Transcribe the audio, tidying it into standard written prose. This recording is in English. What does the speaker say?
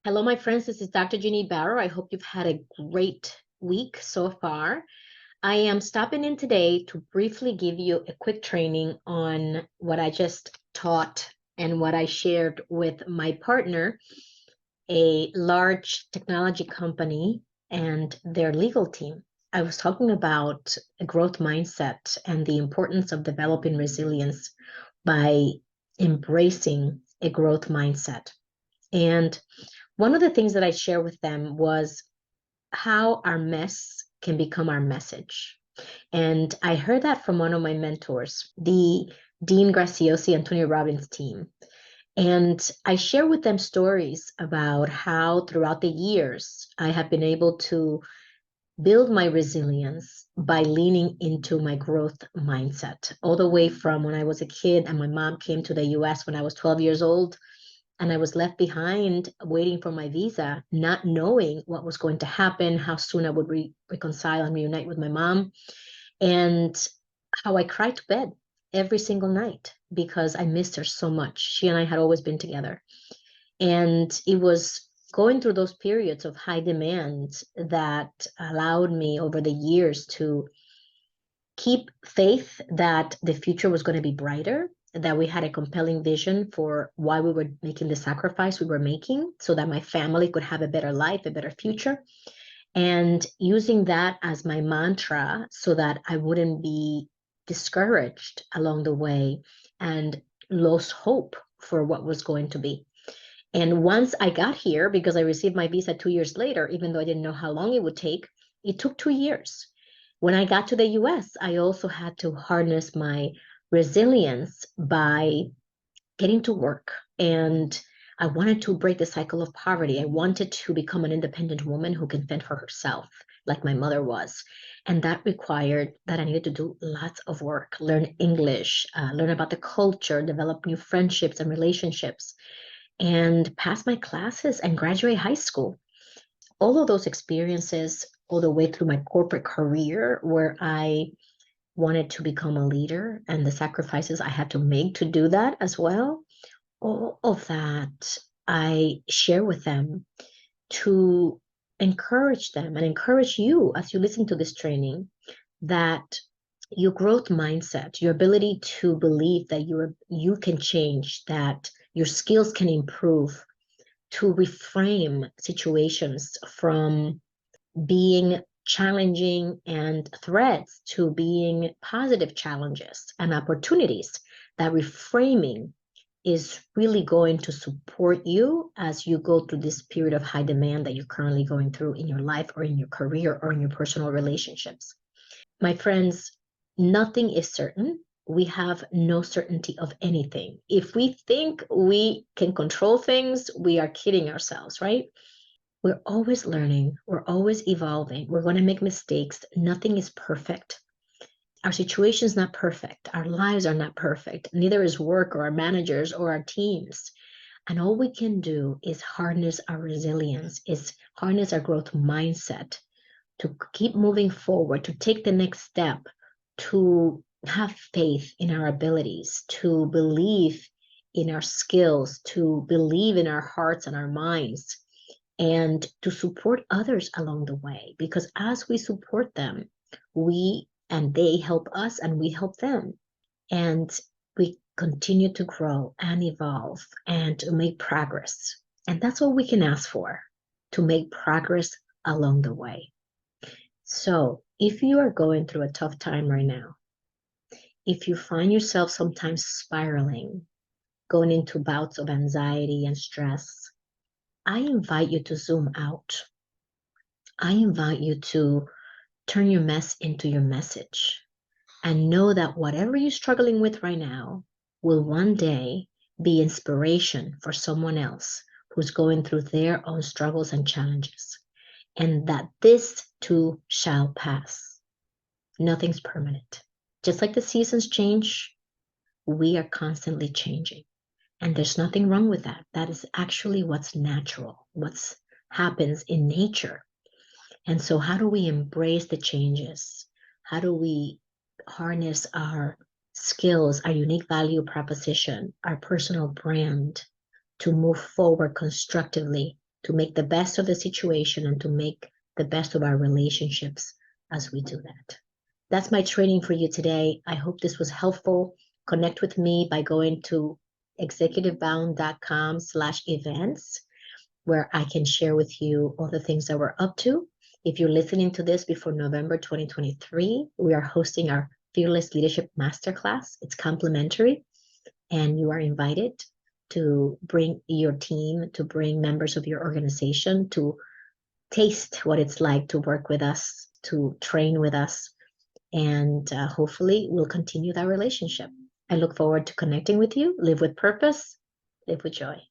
Hello, my friends. This is Dr. Jeannie Barrow. I hope you've had a great week so far. I am stopping in today to briefly give you a quick training on what I just taught and what I shared with my partner, a large technology company, and their legal team. I was talking about a growth mindset and the importance of developing resilience by embracing a growth mindset. And one of the things that I share with them was how our mess can become our message. And I heard that from one of my mentors, the Dean Graciosi and Tony Robbins team. And I share with them stories about how throughout the years I have been able to build my resilience by leaning into my growth mindset, all the way from when I was a kid and my mom came to the US when I was 12 years old and I was left behind waiting for my visa, not knowing what was going to happen, how soon I would reconcile and reunite with my mom, and how I cried to bed every single night because I missed her so much. She and I had always been together. And it was going through those periods of high demand that allowed me over the years to keep faith that the future was going to be brighter, that we had a compelling vision for why we were making the sacrifice we were making so that my family could have a better life, a better future. And using that as my mantra so that I wouldn't be discouraged along the way and lost hope for what was going to be. And once I got here, because I received my visa 2 years later, even though I didn't know how long it would take, it took 2 years. When I got to the US, I also had to harness my resilience by getting to work. And I wanted to break the cycle of poverty. I wanted to become an independent woman who can fend for herself, like my mother was. And that required that I needed to do lots of work, learn English, learn about the culture, develop new friendships and relationships, and pass my classes and graduate high school. All of those experiences, all the way through my corporate career, where I wanted to become a leader and the sacrifices I had to make to do that as well, all of that I share with them to encourage them and encourage you as you listen to this training that your growth mindset, your ability to believe that you can change, that your skills can improve, to reframe situations from being challenging and threats to being positive challenges and opportunities. That reframing is really going to support you as you go through this period of high demand that you're currently going through in your life or in your career or in your personal relationships. My friends, nothing is certain. We have no certainty of anything. If we think we can control things, we are kidding ourselves, right? We're always learning. We're always evolving. We're going to make mistakes. Nothing is perfect. Our situation is not perfect. Our lives are not perfect. Neither is work or our managers or our teams. And all we can do is harness our resilience, is harness our growth mindset to keep moving forward, to take the next step, to have faith in our abilities, to believe in our skills, to believe in our hearts and our minds, and to support others along the way. Because as we support them, we and they help us and we help them. And we continue to grow and evolve and to make progress. And that's what we can ask for, to make progress along the way. So if you are going through a tough time right now, if you find yourself sometimes spiraling, going into bouts of anxiety and stress, I invite you to zoom out. I invite you to turn your mess into your message and know that whatever you're struggling with right now will one day be inspiration for someone else who's going through their own struggles and challenges, and that this too shall pass. Nothing's permanent. Just like the seasons change, we are constantly changing. And there's nothing wrong with that. That is actually what's natural, what's happens in nature. And so how do we embrace the changes? How do we harness our skills, our unique value proposition, our personal brand to move forward constructively to make the best of the situation and to make the best of our relationships as we do that. That's my training for you today. I hope this was helpful. Connect with me by going to executivebound.com/events, where I can share with you all the things that we're up to. If you're listening to this before November 2023, we are hosting our Fearless Leadership Masterclass. It's complimentary, and you are invited to bring your team, to bring members of your organization to taste what it's like to work with us, to train with us, and hopefully we'll continue that relationship. I look forward to connecting with you. Live with purpose, live with joy.